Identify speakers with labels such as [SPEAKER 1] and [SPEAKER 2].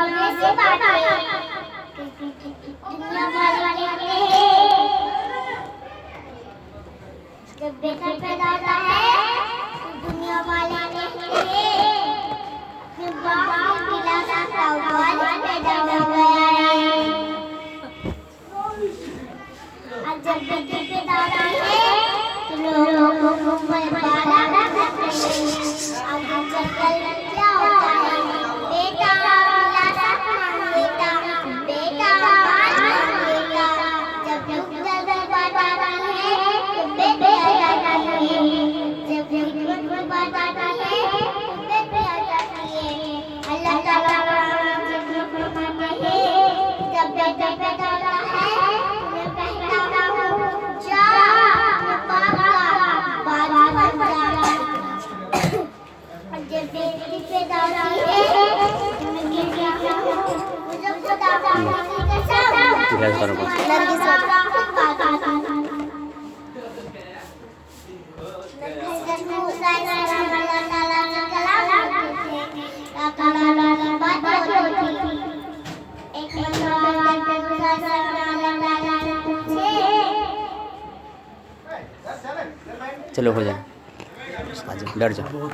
[SPEAKER 1] ऐसी बातें दुनिया वाले कहते हैं। जब बेटा पैदा होता है तो दुनिया वाले कहते हैं कि बाप खिलाता था बाल पैदा हो गया है। और जब बेटी पैदा होती है तो लोगों को बाला करते हैं। और जब क्या होता है बेटा खिलाता था बेटा बेटा बाल बेटा जब दर्द बताता है तो बेटे आ जाती है। जब बात आती है तो बेटे आ जाती है। अल्लाह ताला जब फरमाते हैं जब बेटा पैदा होता है मैं कहता हूँ जा बाप का बाजू बन जा। जब बेटी पैदा होती है तो मैं कहता हूँ मुझे खुदा की कसम लड़की से
[SPEAKER 2] चलो हो जाए, डर जाओ।